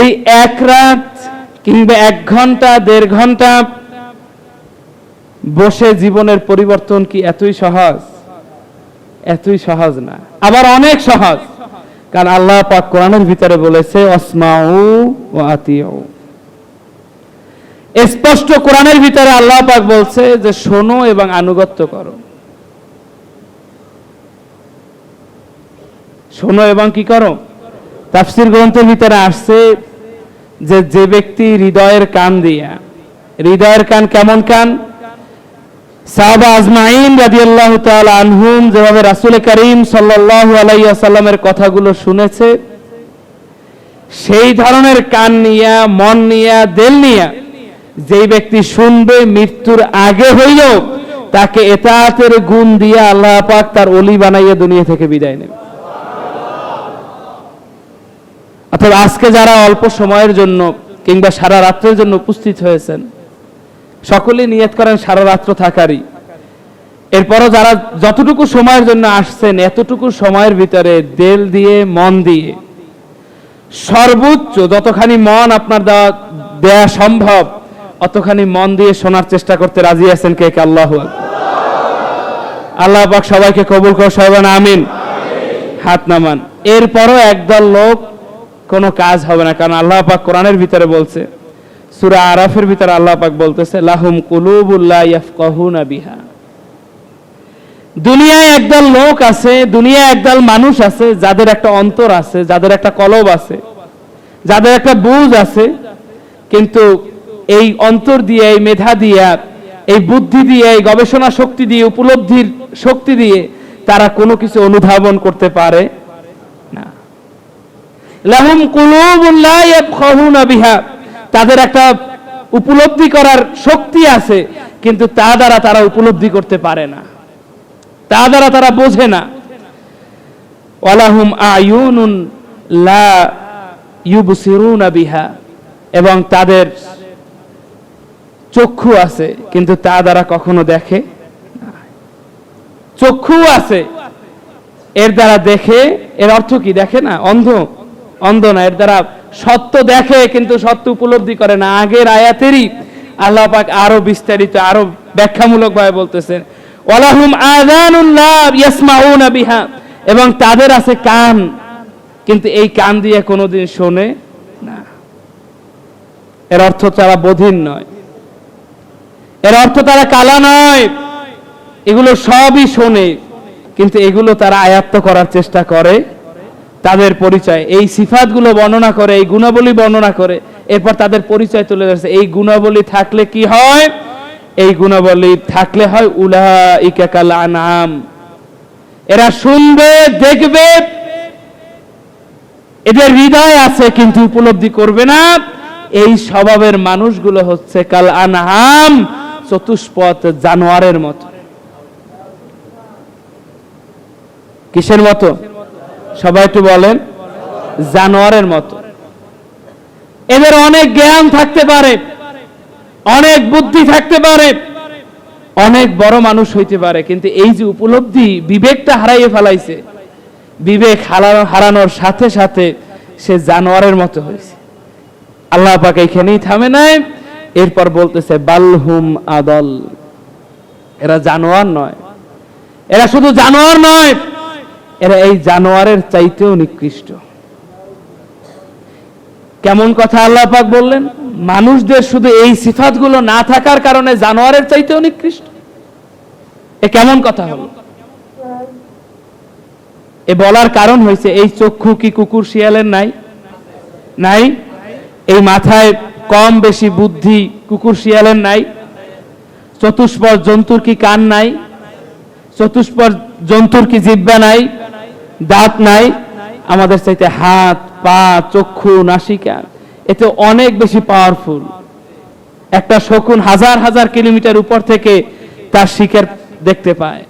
এই এক রাত কিংবা 1 ঘন্টা 1.5 ঘন্টা বসে জীবনের পরিবর্তন কি এতই সহজ? এতই সহজ না, আবার অনেক সহজ। কারণ আল্লাহ পাক কোরআনের ভিতরে বলেছে আসমাউ ওয়া আতিউ। স্পষ্ট কোরআনের ভিতরে আল্লাহ পাক বলছে যে শোনো এবং আনুগত্য করো। শোনো এবং কি করো? তাফসীর গ্রন্থের ভিতরে আসছে যে ব্যক্তি হৃদয়ের কান দিয়া, হৃদয়ের কান কেমন কান? সাহাবা আজমাইন রাদিয়াল্লাহু তাআলা আনহুম যেভাবে রাসূল করিম সাল্লাল্লাহু আলাইহি ওয়াসাল্লামের কথাগুলো শুনেছে, সেই ধরনের কান নিয়া, মন নিয়া, দিল নিয়া যেই ব্যক্তি শুনবে, মৃত্যুর আগে হইলেও তাকে ইতাআতের গুণ দিয়ে আল্লাহ পাক তার ওলি বানাইয়া দুনিয়া থেকে বিদায় নেবে। অর্থাৎ আজকে যারা অল্প সময়ের জন্য কিংবা সারা রাত্রের জন্য উপস্থিত হয়েছেন, সকলেই নিয়ত করেন সারা রাত্র থাকারই। এরপরও যারা যতটুকু সময়ের জন্য আসছেন, এতটুকু সময়ের ভিতরে দিল দিয়ে, মন দিয়ে, সর্বোচ্চ যতখানি মন আপনার দেয়া সম্ভব অতখানি মন দিয়ে শোনার চেষ্টা করতে রাজি আছেন কে কে? আল্লাহু আকবার। আল্লাহ পাক সবাইকে কবুল করুন, সবাই আমিন। হাত নামান। এরপরও একদল লোক কোনো কাজ হবে না, কারণ আল্লাহ পাক কোরআনের ভিতরে বলছে, সূরা আরাফের ভিতরে আল্লাহ পাক বলতেছে লাহুম কুলুবুল লা ইয়াফকাহুনা বিহা। দুনিয়ায় একদল লোক আছে, দুনিয়ায় একদল মানুষ আছে যাদের একটা অন্তর আছে, যাদের একটা কলব আছে, যাদের একটা বুঝ আছে, কিন্তু এই অন্তর দিয়ে, এই মেধা দিয়ে, এই বুদ্ধি দিয়ে, এই গবেষণা শক্তি দিয়ে, উপলব্ধির শক্তি দিয়ে তারা কোনো কিছু অনুধাবন করতে পারে না। লাহুম কুলুবুল লা ইয়াফকাহুনা বিহা, তাদের একটা উপলব্ধি করার শক্তি আছে, কিন্তু তা দ্বারা তারা উপলব্ধি করতে পারে না, তা দ্বারা তারা বোঝে না। ওয়ালাহুম আয়ুনুন লা ইউবসিরুনা বিহা, এবং তাদের চক্ষু আছে কিন্তু তা দ্বারা কখনো দেখে না। চক্ষু আছে, এর দ্বারা দেখে, এর অর্থ কি? দেখে না, অন্ধ? অন্ধ না, এর দ্বারা সত্য দেখে কিন্তু সত্য উপলব্ধি করে না। আগের আয়াতেরই আল্লাহ পাক আরো বিস্তারিত, আরো ব্যাখ্যামূলক ভাবে বলতেছেন ওয়ালাহুম আযানুন লা ইয়াসমাউনা বিহা, এবং তাদের আছে কান, কিন্তু এই কান দিয়ে কোনোদিন শোনে না। এর অর্থ তারা বধির নয়, এর অর্থ তারা কালা নয়, এগুলো সবই শোনে, কিন্তু এগুলো তারা আয়ত্ত করার চেষ্টা করে। তাদের পরিচয়, এই সিফাতগুলো বর্ণনা করে, এই গুণাবলী বর্ণনা করে, এরপর তাদের পরিচয় তুলে ধরছে। এই গুণাবলী থাকলে কি হয়? এই গুণাবলী থাকলে হয় উলাইকা কাল আনআম, এরা শুনবে, দেখবে, এদের হৃদয় আছে কিন্তু উপলব্ধি করবে না। এই স্বভাবের মানুষগুলো হচ্ছে কাল আনআম, চতুষ্পদ জানোয়ারের মতো। কিসের মতো? সবাই একটু বলেন। জানোয়ারের মতো। এদের অনেক জ্ঞান থাকতে পারে, অনেক বুদ্ধি থাকতে পারে, অনেক বড় মানুষ হইতে পারে, কিন্তু এই যে উপলব্ধি, বিবেকটা হারাইয়ে ফেলাইছে, বিবেক হারানোর সাথে সাথে সে জানোয়ারের মতো হয়েছে। আল্লাহ পাক এখানেই থামে নাই, এরপর বলতেছে বালহুম আদল, এরা জানোয়ার নয়, এরা শুধু জানোয়ার নয়, এরা এই জানোয়ারের চাইতেও নিকৃষ্ট। কেমন কথা আল্লাহ পাক বললেন? মানুষদের শুধু এই সিফাতগুলো না থাকার কারণে জানোয়ারের চাইতেও নিকৃষ্ট। এ কেমন কথা হলো? এ বলার কারণ হয়েছে, এই চক্ষু কি কুকুর শিয়ালের নাই? নাই। এই মাথায় কম বেশি বুদ্ধি কুকুর শিয়ালের নাই? চতুষ্পদ জন্তুর কি কান নাই? চতুষ্পদ জন্তুর কি জিহ্বা নাই, দাঁত নাই? আমাদের চাইতে হাত, পা, চক্ষু, নাসিকা এতে অনেক বেশি পাওয়ারফুল। একটা শকুন হাজার হাজার কিলোমিটার উপর থেকে তার শিকার দেখতে পায়।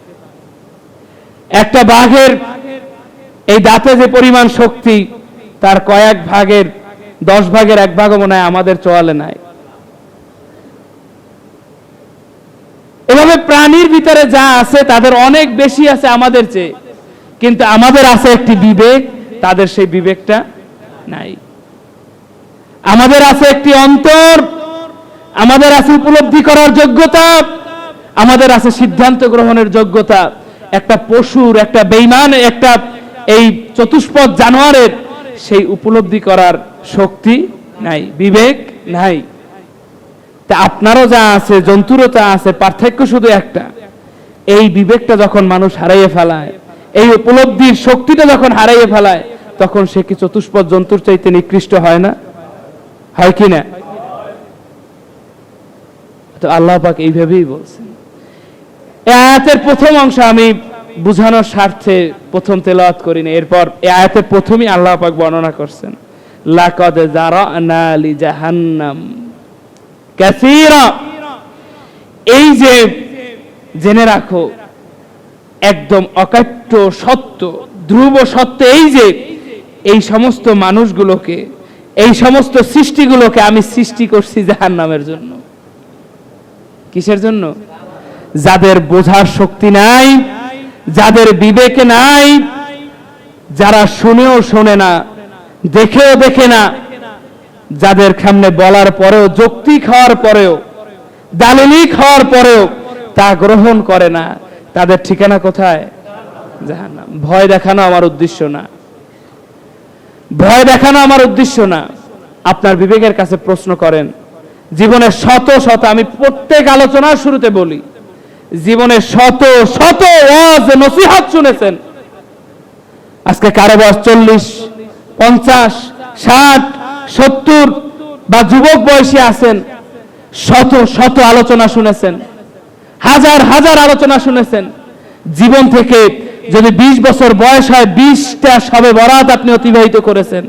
একটা বাঘের এই দাঁতে যে পরিমাণ শক্তি, তার কয়েক ভাগের 10 ভাগের 1 ভাগও মনে হয় আমাদের চোয়ালে নাই। এভাবে প্রাণীর ভিতরে যা আছে তাদের অনেক বেশি আছে আমাদের চেয়ে, কিন্তু আমাদের আছে একটি বিবেক, তাদের সেই বিবেকটা নাই। আমাদের আছে একটি অন্তর, আমাদের আছে উপলব্ধি করার যোগ্যতা, আমাদের আছে সিদ্ধান্ত গ্রহণের যোগ্যতা। একটা পশুর, একটা বেঈমান, একটা এই চতুষ্পদ জানোয়ারের সেই উপলব্ধি করার শক্তি নাই, বিবেক নাই। তা আপনারও যা আছে, জন্তুরও যা আছে, পার্থক্য শুধু একটা, এই বিবেকটা যখন মানুষ হারাইয়ে ফেলায়, এই উপলব্ধির শক্তিটা যখন হারাইয়ে ফেলায়, তখন সে কি চতুষ্পদ জন্তুর চাইতে নিকৃষ্ট হয় না? হয় কি না? তো আল্লাহ পাক এইভাবেই বলছেন। এই আয়াতের প্রথম অংশ আমি বুঝানোর স্বার্থে প্রথম তেলাওয়াত করিনি, এরপর এই আয়াতের প্রথমেই আল্লাহ পাক বর্ণনা করছেন, লাকাদ যারানা লি জাহান্নাম কাসীরা। এই যে জেনে রাখো, একদম অকাট্য সত্য, ধ্রুব সত্য, এই যে এই সমস্ত মানুষগুলোকে, এই সমস্ত সৃষ্টিগুলোকে আমি সৃষ্টি করছি জাহান্নামের জন্য। কিসের জন্য? যাদের বোঝার শক্তি নাই, যাদের বিবেকে নাই, যারা শুনেও শোনে না, দেখেও দেখে না, যাদের সামনে বলার পরেও, যৌক্তিক হওয়ার পরেও, দালিলিক হওয়ার পরেও তা গ্রহণ করে না, তাদের ঠিকানা কোথায়? জাহান্নাম। ভয় দেখানো আমার উদ্দেশ্য না, ভয় দেখানো আমার উদ্দেশ্য না। আপনার বিবেকের কাছে প্রশ্ন করেন, জীবনে শত শত, আমি প্রত্যেক আলোচনার শুরুতে বলি, জীবনে শত শত ওয়াজ নসিহত শুনেছেন। আজকে কারো বয়স 40, 50, 60, 70 বা যুবক বয়সী আছেন, শত শত আলোচনা শুনেছেন, হাজার হাজার আলোচনা শুনেছেন। জীবন থেকে যদি 20 বছর বয়স হয়, 20টা শবে বরাত আপনি অতিবাহিত করেছেন।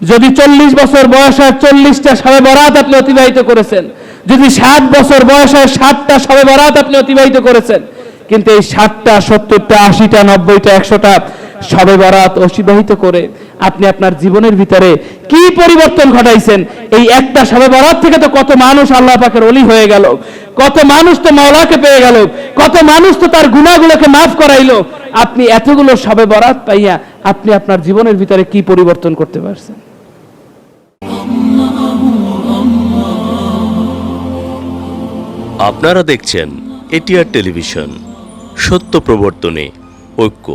যদি 40 বছর বয়স হয়, 40টা শবে বরাত আপনি অতিবাহিত করেছেন। যদি 60 বছর বয়স হয়, 60টা শবে বরাত আপনি অতিবাহিত করেছেন। কিন্তু এই 60টা, 70টা, 80টা, 90টা, 100টা শবে বরাত অতিবাহিত করে আপনি আপনার জীবনের ভিতরে কি পরিবর্তন ঘটাইছেন? এই একটা শবে বরাত থেকে তো কত মানুষ আল্লাহ পাকের ওলি হয়ে গেল, কত মানুষ তো মাওলাকে পেয়ে গেল, কত মানুষ তো তার গুনাহগুলোকে মাফ করাইলো। আপনি এতগুলো শবে বরাত পাইয়া আপনি আপনার জীবনের ভিতরে কি পরিবর্তন করতে পারছেন? আপনারা দেখছেন এটিআর টেলিভিশন, সত্য প্রবর্তনে ঐক্য।